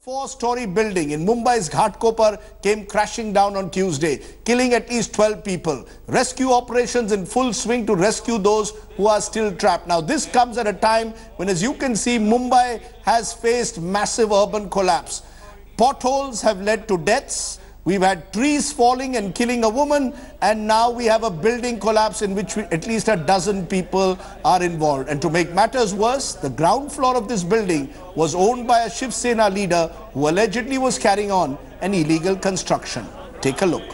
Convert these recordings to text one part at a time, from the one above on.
Four-storey building in Mumbai's Ghatkopar came crashing down on Tuesday, killing at least 12 people. Rescue operations in full swing to rescue those who are still trapped. Now, this comes at a time when, as you can see, Mumbai has faced massive urban collapse. Potholes have led to deaths. We've had trees falling and killing a woman, and now we have a building collapse in which at least a dozen people are involved. And to make matters worse, the ground floor of this building was owned by a Shiv Sena leader who allegedly was carrying on an illegal construction. Take a look.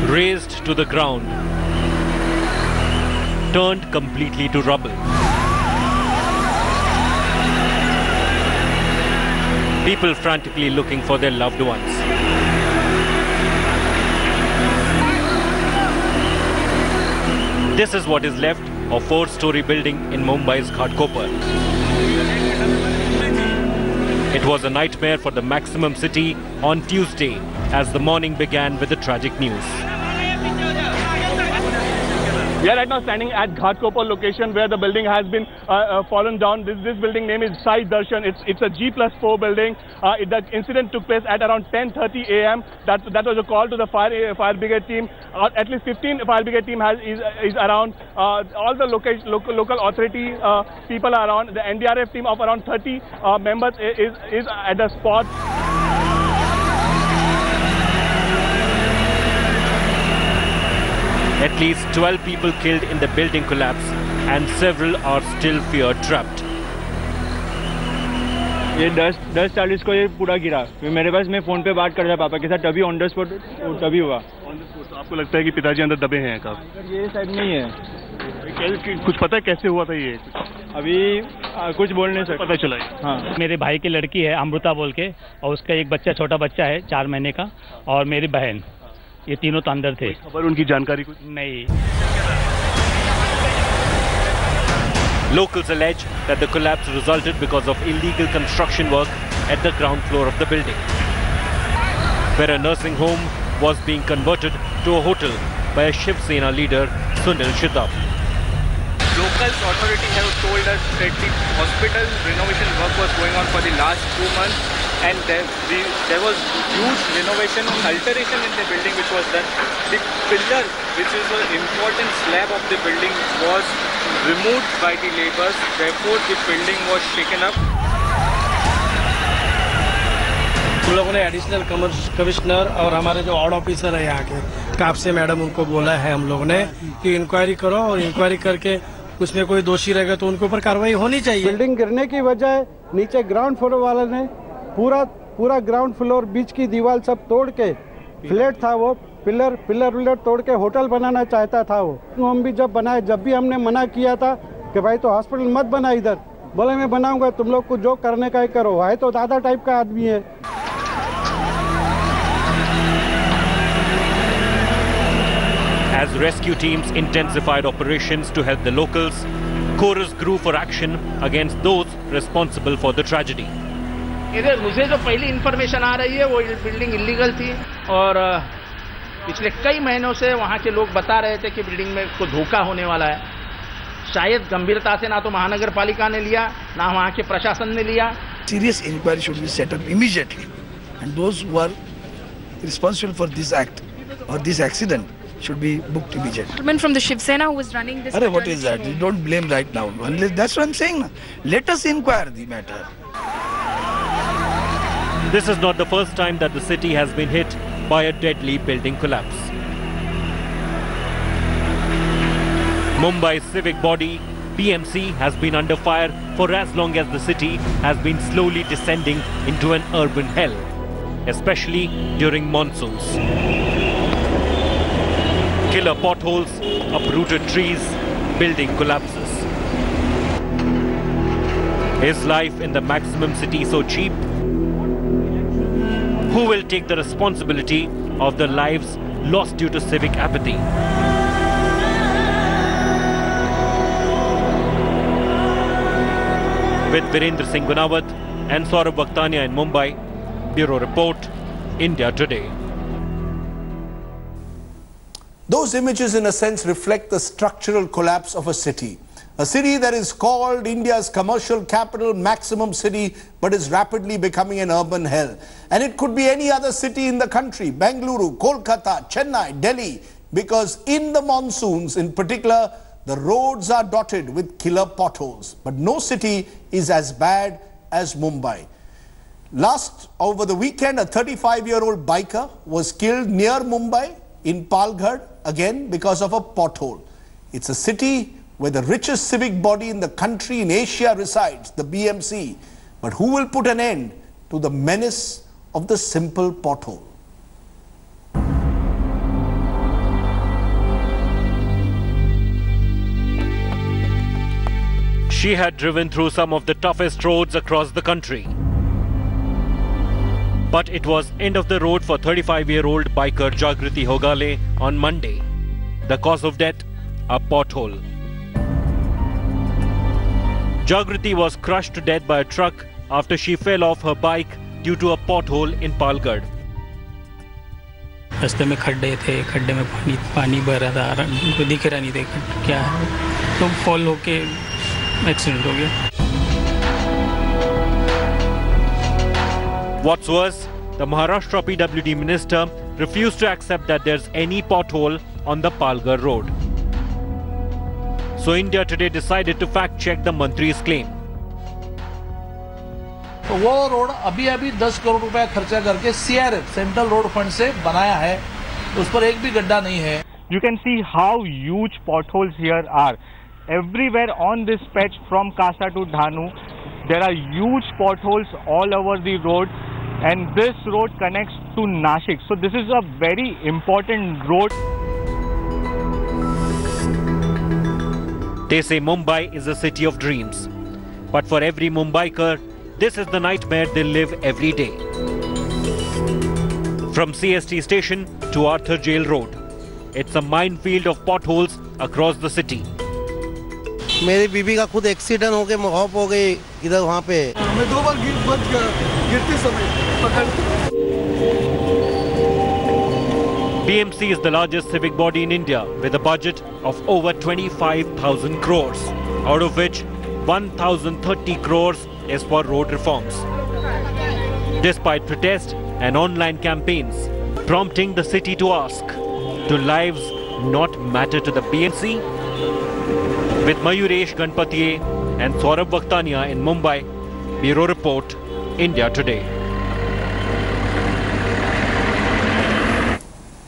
Razed to the ground, turned completely to rubble. People frantically looking for their loved ones. This is what is left of four-storey building in Mumbai's Ghatkopar. It was a nightmare for the maximum city on Tuesday as the morning began with the tragic news. We are right now standing at Ghatkopar location where the building has been fallen down. This building name is Sai Darshan. It's a G+4 building. The incident took place at around 10:30 a.m. That was a call to the fire brigade team. At least 15 fire brigade team is around. All the local authority people are around. The NDRF team of around 30 members is at the spot. At least 12 people killed in the building collapse and several are still fear trapped. ये 10:40 को ये पूरा गिरा। फिर मेरे पास मैं phone पे बात कर रहा था पापा के साथ, तभी ऑन द स्पॉट तभी हुआ। On the spot. तो आपको लगता है कि पिताजी अंदर दबे हैं कब? ये साइड में ही है। कुछ पता है कैसे हुआ था ये? अभी कुछ बोल नहीं सकता। पता चला है। हाँ। मेरे भाई की लड़की है अमृता बोल के, और उसका एक बच्चा छोटा बच्चा है 4 महीने का, और मेरी बहन, ये तीनों तो अंदर थे। खबर उनकी जानकारी कुछ नहीं। Locals allege that the collapse resulted because of illegal construction work at the ground floor of the building, where a nursing home was being converted to a hotel by a Shiv Sena leader, Sunil Shitap. Local authority have told us that the hospital renovation work was going on for the last 2 months, and there was huge renovation and alteration in the building which was done. The pillar, which is an important slab of the building, was removed by the labours. Therefore, the building was shaken up. हम लोगों ने additional commissioner और हमारे जो odd officer है यहाँ के Kapse madam, उनको बोला है हम लोगों ने कि इंक्वायरी करो, और इंक्वायरी करके उसमें कोई दोषी रहेगा तो उनके ऊपर कार्रवाई होनी चाहिए। बिल्डिंग गिरने की वजह नीचे ग्राउंड फ्लोर वाले ने पूरा ग्राउंड फ्लोर बीच की दीवार सब तोड़ के, फ्लैट था वो, पिलर तोड़ के होटल बनाना चाहता था वो। हम भी जब भी हमने मना किया था कि भाई तो हॉस्पिटल मत बना इधर, बोले मैं बनाऊंगा, तुम लोग को जो करने का ही करो। है तो दादा टाइप का आदमी है। As rescue teams intensified operations to help the locals, chorus grew for action against those responsible for the tragedy. मुझे जो पहली इंफॉर्मेशन आ रही है वो बिल्डिंग इलीगल थी, और पिछले कई महीनों से वहाँ के लोग बता रहे थे कि बिल्डिंग में को धोखा होने वाला है। शायद गंभीरता से ना तो महानगर पालिका ने लिया, ना वहाँ के प्रशासन ने लिया। Serious inquiry should be set up immediately, and those who are responsible for this act or this accident should be booked immediately. Gentleman from the Shiv Sena who was running this. Arre, what is that? You don't blame right now. That's what I'm saying. Let us inquire the matter. This is not the first time that the city has been hit by a deadly building collapse. Mumbai's civic body, BMC, has been under fire for as long as the city has been slowly descending into an urban hell, especially during monsoons. Killer potholes, uprooted trees, building collapses. Is life in the maximum city so cheap? Who will take the responsibility of the lives lost due to civic apathy? With Virendra Singh Gunawat and Saurabh Vakhtania in Mumbai, Bureau Report, India Today. Those images, in a sense, reflect the structural collapse of a city. A city that is called India's commercial capital, maximum city, but is rapidly becoming an urban hell. And it could be any other city in the country, Bengaluru, Kolkata, Chennai, Delhi, because in the monsoons in particular, the roads are dotted with killer potholes. But no city is as bad as Mumbai. Over the weekend, a 35-year-old biker was killed near Mumbai in Palghar, again because of a pothole. It's a city where the richest civic body in the country, in Asia, resides, the BMC. But who will put an end to the menace of the simple pothole? She had driven through some of the toughest roads across the country. But it was end of the road for 35-year-old biker Jagriti Hogale on Monday. The cause of death, a pothole. Jagriti was crushed to death by a truck after she fell off her bike due to a pothole in Palghar. रास्ते में खड्डे थे, खड्डे में पानी भर रहा था, उनको दिख रहा नहीं था क्या है, तो फॉल होके एक्सीडेंट हो गया. What's worse, the Maharashtra PWD minister refused to accept that there's any pothole on the Palghar road. So India Today decided to fact-check the Mantri's claim. तो वो रोड अभी 10 करोड़ रुपया खर्चा करके CRF सेंट्रल रोड फंड से बनाया है, उस पर एक भी गड्ढा नहीं है. You can see how huge potholes here are. Everywhere on this stretch from Kasa to Dhanu, there are huge potholes all over the road, and this road connects to Nashik. So this is a very important road. They say Mumbai is a city of dreams. But for every Mumbaiker, this is the nightmare they live every day. From CST station to Arthur Jail Road, it's a minefield of potholes across the city. मेरी बीबी का खुद accident हो गया, मौत हो गई इधर वहाँ पे. मैं 2 बार गिरते समय. BMC is the largest civic body in India with a budget of over 25,000 crores, out of which 1,030 crores is for road reforms. Despite protests and online campaigns prompting the city to ask, do lives not matter to the BMC? With Mayuresh Ganpatiye and Saurabh Vakhtania in Mumbai, Bureau Report, India Today.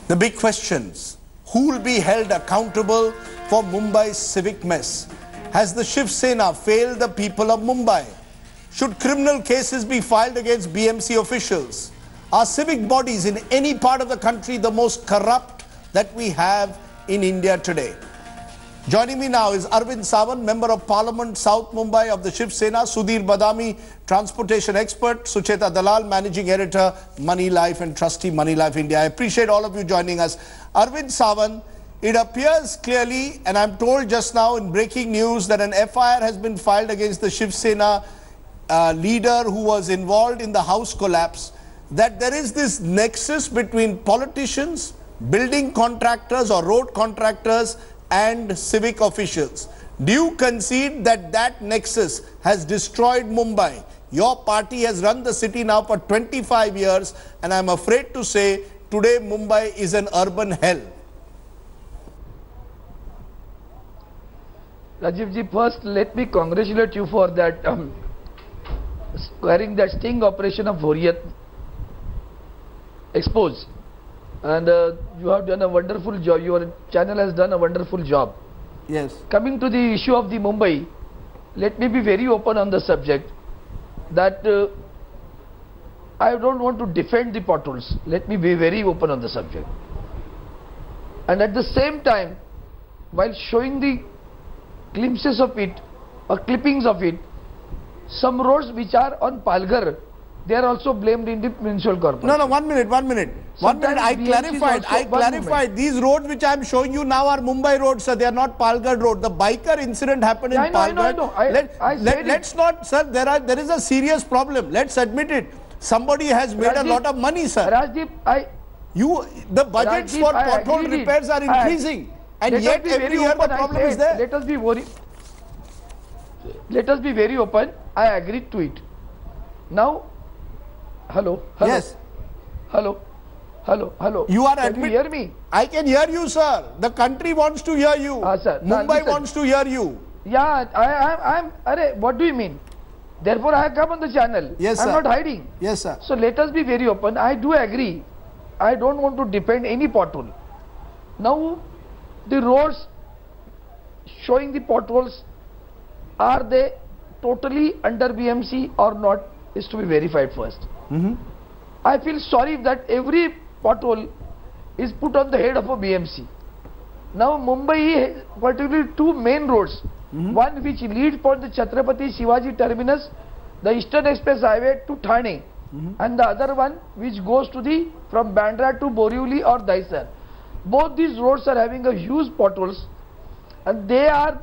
The big questions: who will be held accountable for Mumbai's civic mess? Has the Shiv Sena failed the people of Mumbai? Should criminal cases be filed against BMC officials? Are civic bodies in any part of the country the most corrupt that we have in India today? Joining me now is Arvind Sawant, Member of Parliament, South Mumbai of the Shiv Sena, Sudhir Badami, transportation expert, Sucheta Dalal, Managing Editor, Money Life and Trustee, Money Life India. I appreciate all of you joining us. Arvind Sawant, it appears clearly, and I'm told just now in breaking news, that an FIR has been filed against the Shiv Sena leader who was involved in the house collapse, that there is this nexus between politicians, building contractors or road contractors and civic officials. Do you concede that that nexus has destroyed Mumbai? Your party has run the city now for 25 years, and I'm afraid to say today Mumbai is an urban hell. Rajiv ji, first let me congratulate you for that squaring that sting operation of Hurriyat expose. And you have done a wonderful job. Your channel has done a wonderful job. Yes. Coming to the issue of the Mumbai, let me be very open on the subject that I don't want to defend the potholes. Let me be very open on the subject. And at the same time, while showing the glimpses of it or clippings of it, some roads which are on Palghar, they are also blamed in the municipal corporation. No, 1 minute. I clarified. These roads which I am showing you now are Mumbai roads, sir. They are not Palghar road. The biker incident happened in Palghar. Let's not, sir. There is a serious problem. Let's admit it. Somebody has made a lot of money, sir. Rajdeep, The budgets for pothole repairs are increasing, and yet every year the problem is there. Let us be very open. I agreed to it. Now, hello. Yes. Hello. You are Can you hear me? I can hear you, sir. The country wants to hear you. Sir. Mumbai wants to hear you. Yeah, I'm. What do you mean? Therefore, I have come on the channel. Yes, sir. I'm not hiding. Yes, sir. So let us be very open. I do agree. I don't want to depend any pothole. Now, the roads showing the potholes, are they totally under BMC or not, is to be verified first. I feel sorry that every pothole is put on the head of a BMC. Now Mumbai, particularly two main roads, one which leads for the Chhatrapati Shivaji terminus, the Eastern Express Highway to Thane, and the other one which goes to the from Bandra to Borivali or Dahisar. Both these roads are having a huge potholes, and they are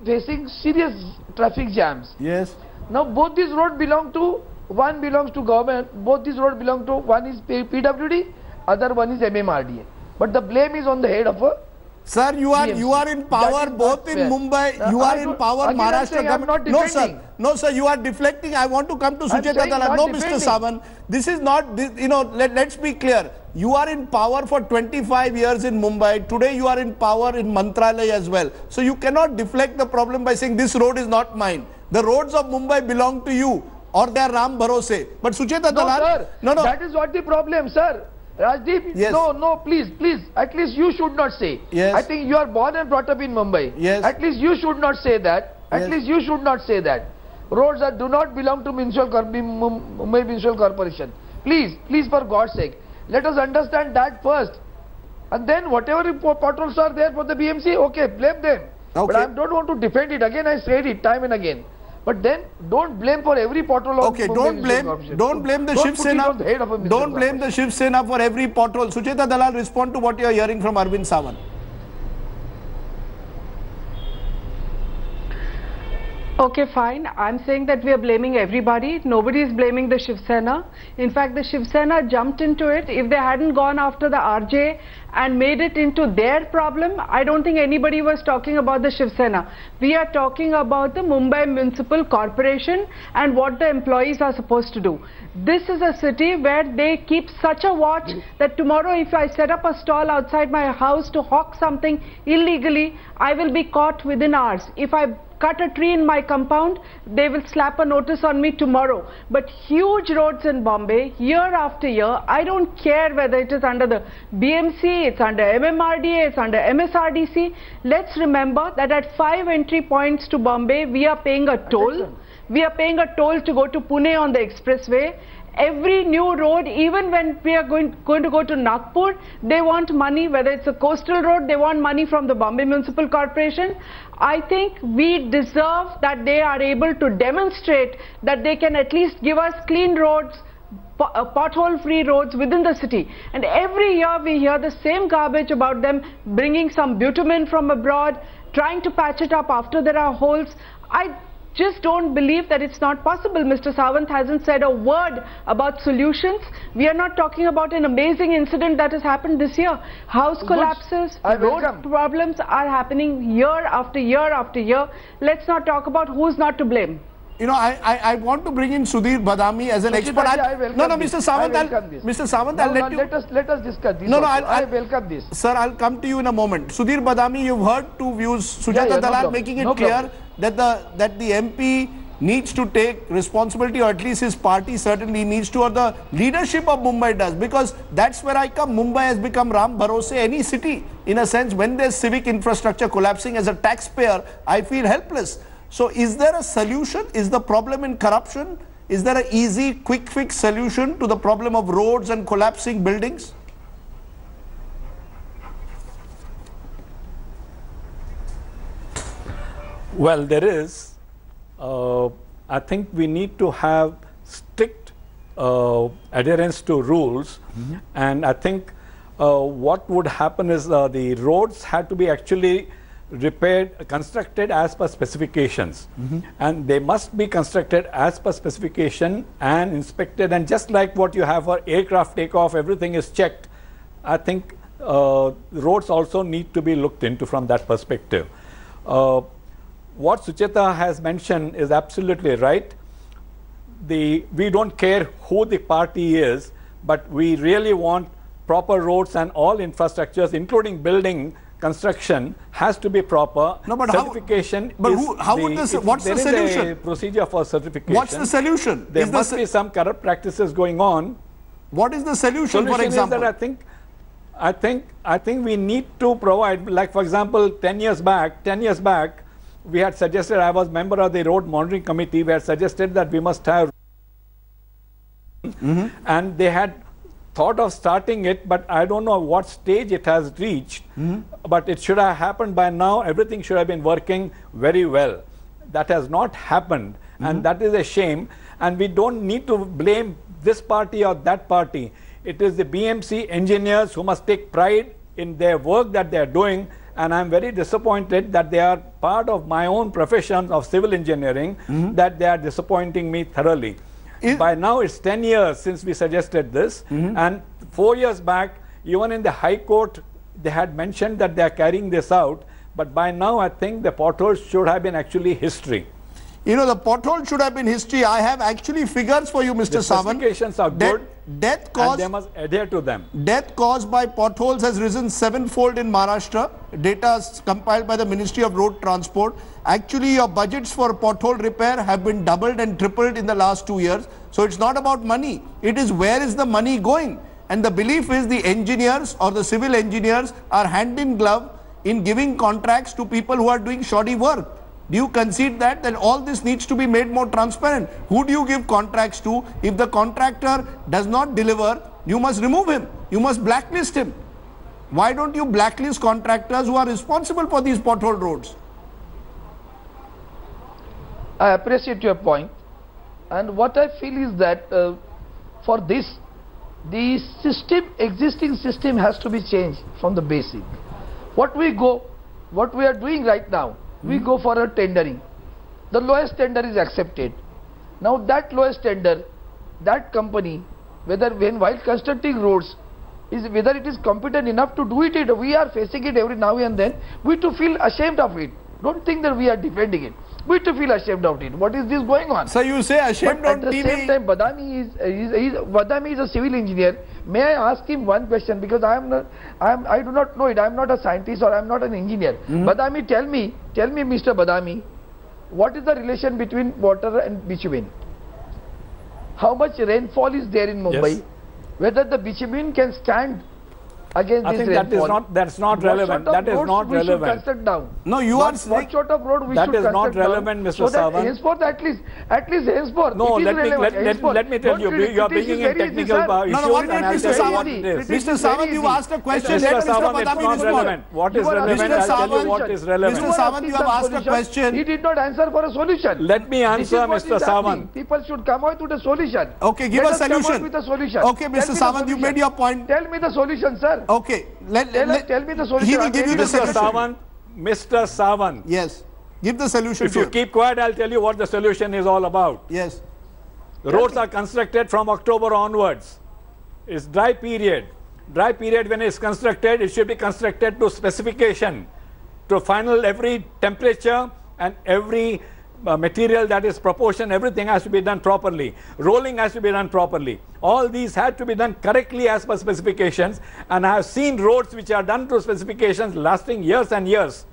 facing serious traffic jams. Yes. Now both these roads belong to, one belongs to government, both these roads belong to, one is PWD, other one is MMRDA. But the blame is on the head of a Sir, you are in power both in Mumbai. You are in power, Maharashtra government. No, sir. No, sir. You are deflecting. I want to come to Sucheta Dalal. No, Mr. Sawant. This is not. You know. Let's be clear. You are in power for 25 years in Mumbai. Today you are in power in Mantralaya as well. So you cannot deflect the problem by saying this road is not mine. The roads of Mumbai belong to you, or they are Ram Bharose. But Sucheta Dalal. Sir. No. That is not the problem, sir. Rajdeep, yes. No, please, at least you should not say. Yes. I think you are born and brought up in Mumbai. Yes. At least you should not say that. At least you should not say that. Roads that do not belong to Mumbai Municipal Corporation. Please, for God's sake, let us understand that first. And then whatever potholes are there for the BMC, okay, blame them. Okay. But I don't want to defend it. Again, I said it time and again. But then don't blame for every pothole. Okay, don't blame the Shiv Sena. Don't blame the Shiv Sena for every pothole. Sucheta Dalal, respond to what you are hearing from Arvind Sawant. Okay, fine. I'm saying that we are blaming everybody. Nobody is blaming the Shiv Sena. In fact, the Shiv Sena jumped into it. If they hadn't gone after the RJ and made it into their problem, I don't think anybody was talking about the Shiv Sena. We are talking about the Mumbai Municipal Corporation and what the employees are supposed to do. This is a city where they keep such a watch that tomorrow if I set up a stall outside my house to hawk something illegally, I will be caught within hours. If I cut a tree in my compound, they will slap a notice on me tomorrow. But huge roads in Bombay, year after year, I don't care whether it is under the BMC, it's under MMRDA, it's under MSRDC. Let's remember that at 5 entry points to Bombay, we are paying a toll. We are paying a toll to go to Pune on the expressway. Every new road, even when we are going to go to Nagpur, they want money. Whether it's a coastal road, they want money from the Bombay Municipal Corporation. I think we deserve that they are able to demonstrate that they can at least give us clean roads, pothole-free roads within the city. And every year we hear the same garbage about them bringing some bitumen from abroad, trying to patch it up after there are holes. I just don't believe that it's not possible. Mr. Sawant hasn't said a word about solutions. We are not talking about an amazing incident that has happened this year. House collapses, road problems are happening year after year after year. Let's not talk about who's not to blame. You know, I want to bring in Sudhir Badami as an expert. No, Mr. Sawant, I'll let you. Let us discuss this. I welcome this. Sir, I'll come to you in a moment. Sudhir Badami, you've heard two views. Sujata Dalal making it clear that the MP needs to take responsibility, or at least his party certainly needs to, or the leadership of Mumbai does, because that's where I come. Mumbai has become Ram Bharose, any city. In a sense, when there's civic infrastructure collapsing, as a taxpayer, I feel helpless. So is there a solution? Is the problem in corruption? Is there an easy, quick fix solution to the problem of roads and collapsing buildings? Well, there is. I think we need to have strict adherence to rules. And I think what would happen is the roads had to be actually repaired, constructed as per specifications, and they must be constructed as per specification and inspected, and just like what you have for aircraft takeoff, everything is checked. I think roads also need to be looked into from that perspective. What Sucheta has mentioned is absolutely right. We don't care who the party is, but we really want proper roads and all infrastructures, including building construction, has to be proper. No, but certification. What's the solution? There is a procedure for certification. What's the solution? There must be some corrupt practices going on. What is the solution, for example? Is that I think we need to provide, like for example, 10 years back, we had suggested, I was member of the road monitoring committee, we had suggested that we must have, and they had thought of starting it, but I don't know what stage it has reached, but it should have happened by now. Everything should have been working very well. That has not happened, and that is a shame, and we don't need to blame this party or that party. It is the BMC engineers who must take pride in their work that they are doing, and I'm very disappointed that they are part of my own profession of civil engineering, that they are disappointing me thoroughly. By now it's 10 years since we suggested this, and 4 years back, even in the High Court, they had mentioned that they are carrying this out, but by now I think the potholes should have been actually history. You know, the pothole should have been history. I have actually figures for you, Mr. Sawant. The specifications are good, death caused, and they must adhere to them. Death caused by potholes has risen 7-fold in Maharashtra. Data compiled by the Ministry of Road Transport. Actually, your budgets for pothole repair have been doubled and tripled in the last 2 years. So it's not about money. It is where is the money going? And the belief is the engineers or the civil engineers are hand in glove in giving contracts to people who are doing shoddy work. Do you concede that all this needs to be made more transparent? Who do you give contracts to? If the contractor does not deliver, you must remove him. You must blacklist him. Why don't you blacklist contractors who are responsible for these pothole roads? I appreciate your point. And what I feel is that for this, the existing system has to be changed from the basic. What we are doing right now, we go for a tendering. The lowest tender is accepted. Now that lowest tender, that company, while constructing roads, whether it is competent enough to do it, we are facing it every now and then. We too feel ashamed of it. Don't think that we are defending it. We too feel ashamed of it. What is this going on? So you say ashamed on TV? At the same time, Badami is a civil engineer. May I ask him one question, because I do not know it. I am not a scientist or I am not an engineer. Badami, tell me, Mr. Badami, what is the relation between water and bitumen? How much rainfall is there in Mumbai? Yes. Whether the bitumen can stand against this rainfall. That's not relevant. That is not relevant. We should construct down. No, you are saying what sort of road we should construct down. That is not relevant, Mr. Sawant. Henceforth, at least henceforth. No, let me tell you, you are bringing in technical issues. No, one minute, Mr. Sawant. Mr. Sawant, you asked a question. Mr. Sawant, it's not relevant. What is relevant? I'll tell you what is relevant. Mr. Sawant, you have asked a question. He did not answer for a solution. Let me answer, Mr. Sawant. People should come out with a solution. Okay, give a solution. Come out with a solution. Okay, Mr. Sawant, you made your point. Tell me the solution, sir. Okay. Tell me the solution. He will give you the solution. Mr. Sawant. Yes. Give the solution. If you keep quiet, I'll tell you what the solution is all about. Yes. The roads are constructed from October onwards. It's dry period. Dry period, when it's constructed, it should be constructed to specification, to final every temperature and every material that is proportion. Everything has to be done properly. Rolling has to be done properly. All these had to be done correctly as per specifications, and I have seen roads which are done to specifications lasting years and years.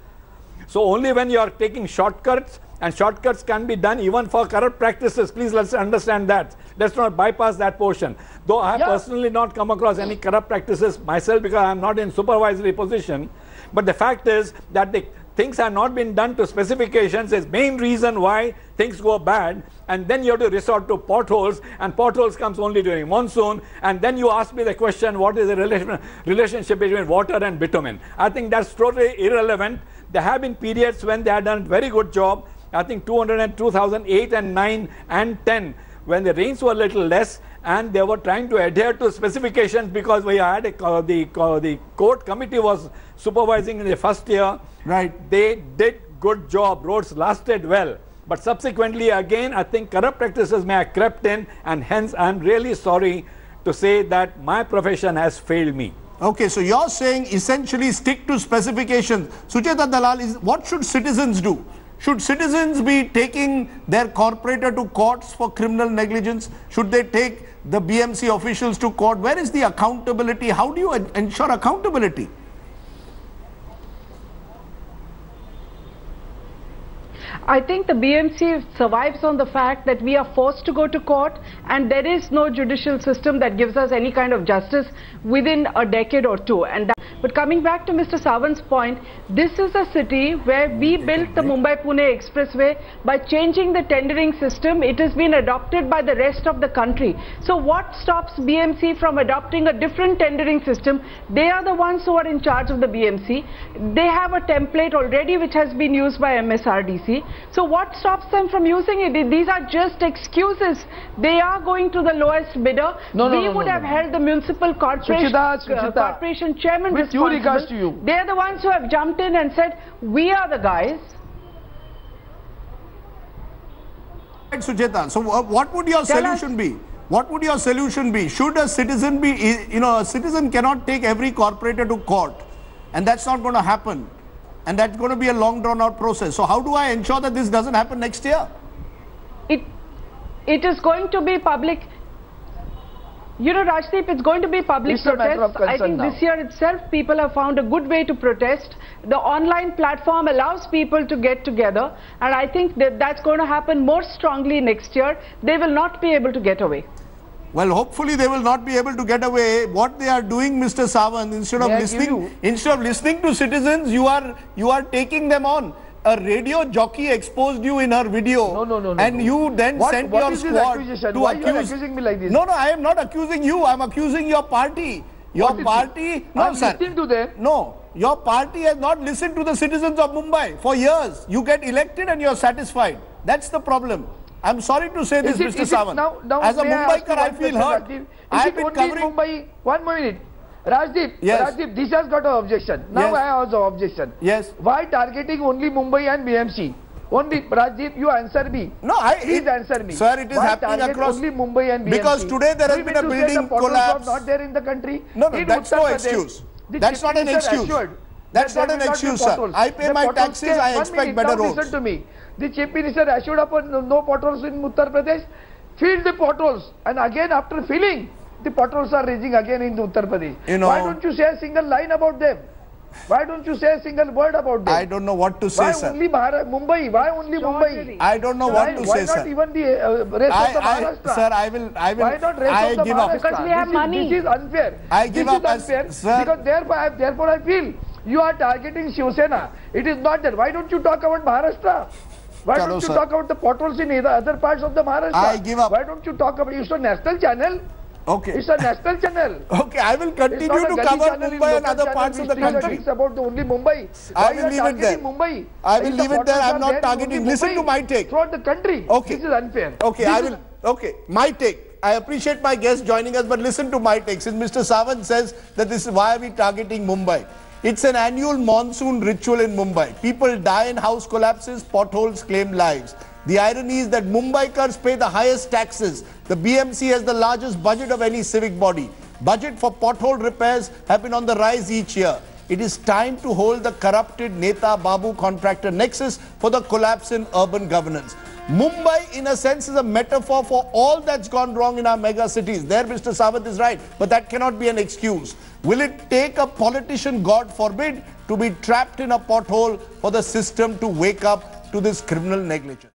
So only when you are taking shortcuts, and shortcuts can be done even for corrupt practices. Please, let's understand that. Let's not bypass that portion. Though I have personally not come across any corrupt practices myself, because I am not in supervisory position, but the fact is that the things have not been done to specifications is main reason why things go bad, and then you have to resort to potholes, and potholes comes only during monsoon, and then you ask me the question, what is the relationship between water and bitumen? I think that's totally irrelevant. There have been periods when they have done a very good job. I think 2008 and 9 and 10, when the rains were a little less, and they were trying to adhere to specifications, because we had the court committee was supervising in the first year. Right. They did good job. Roads lasted well. But subsequently, again, I think corrupt practices may have crept in, and hence I'm really sorry to say that my profession has failed me. Okay, so you're saying essentially stick to specifications. Sucheta Dalal, what should citizens do? Should citizens be taking their corporator to courts for criminal negligence? Should they take the BMC officials to court? Where is the accountability? How do you ensure accountability? I think the BMC survives on the fact that we are forced to go to court and there is no judicial system that gives us any kind of justice within a decade or two. But coming back to Mr. Sawant's point, this is a city where we built the Mumbai-Pune Expressway by changing the tendering system. It has been adopted by the rest of the country. So what stops BMC from adopting a different tendering system? They are the ones who are in charge of the BMC. They have a template already which has been used by MSRDC. So what stops them from using it? These are just excuses. They are going to the lowest bidder. We would have held the municipal corporation chairman with due regards to you. They are the ones who have jumped in and said, we are the guys. Right, Sucheta. So what would your solution be? What would your solution be? Should a citizen be, a citizen cannot take every corporator to court, and that's not going to happen. And that's going to be a long drawn out process. So how do I ensure that this doesn't happen next year? It is going to be public. You know, Rajdeep, it's going to be public protest. I think this year itself people have found a good way to protest. The online platform allows people to get together, and I think that's going to happen more strongly next year. They will not be able to get away. Well, hopefully they will not be able to get away. What they are doing, Mr. Sawant, instead of listening to citizens, you are taking them on. A radio jockey exposed you in her video. No. And you then sent your squad to Why accuse. you are accusing me like this? No, I am not accusing you. I am accusing your party. Your party. No, sir. Listening to them. No, your party has not listened to the citizens of Mumbai for years. You get elected and you are satisfied. That's the problem. I'm sorry to say this, Mr. Sawant. Now, as a Mumbaiker, I feel hurt. I have been covering Mumbai. 1 minute. Rajdeep, yes. Rajdeep, this has got an objection. Now yes. I have also objection. Yes. Why targeting only Mumbai and BMC? Only, Rajdeep, you answer me. No, please answer me. Sir, it is happening across. Only Mumbai and BMC. Because today there has been a building collapse. Not there in the country. No, that's no excuse. That's not an excuse. That's not an excuse, sir. I pay my taxes, I expect better roads. Listen to me. The Chief Minister assured upon no potholes in Uttar Pradesh. Fill the potholes, and again after filling, the potholes are raising again in Uttar Pradesh. Why don't you say a single line about them? Why don't you say a single word about them? I don't know what to say, sir. Why only Mumbai? Why only Mumbai? I don't know what to say, sir. Why not even the rest of the Maharashtra? Sir, I will. Why not rest of the Maharashtra? Because we have money. This is unfair. I give up, unfair sir. Because therefore I feel you are targeting Shiv Sena. It is not that. Why don't you talk about Maharashtra? Why don't you talk about the potholes in other parts of the Maharashtra? I give up. Why don't you talk about it's a national channel? Okay. It's a national channel. Okay, I will continue to cover Mumbai and other parts of the country. It's about only Mumbai. I will leave it there. Mumbai? I will leave it there. I am not targeting. Listen to my take. Throughout the country. Okay. This is unfair. Okay, I will. Okay, my take. I appreciate my guest joining us, but listen to my take. Since Mr. Sawant says that this is why are we targeting Mumbai? It's an annual monsoon ritual in Mumbai. People die in house collapses, potholes claim lives. The irony is that Mumbaikars pay the highest taxes. The BMC has the largest budget of any civic body. Budget for pothole repairs have been on the rise each year. It is time to hold the corrupted Neta Babu contractor nexus for the collapse in urban governance. Mumbai, in a sense, is a metaphor for all that's gone wrong in our mega cities. There, Mr. Sawant is right, but that cannot be an excuse. Will it take a politician, God forbid, to be trapped in a pothole for the system to wake up to this criminal negligence?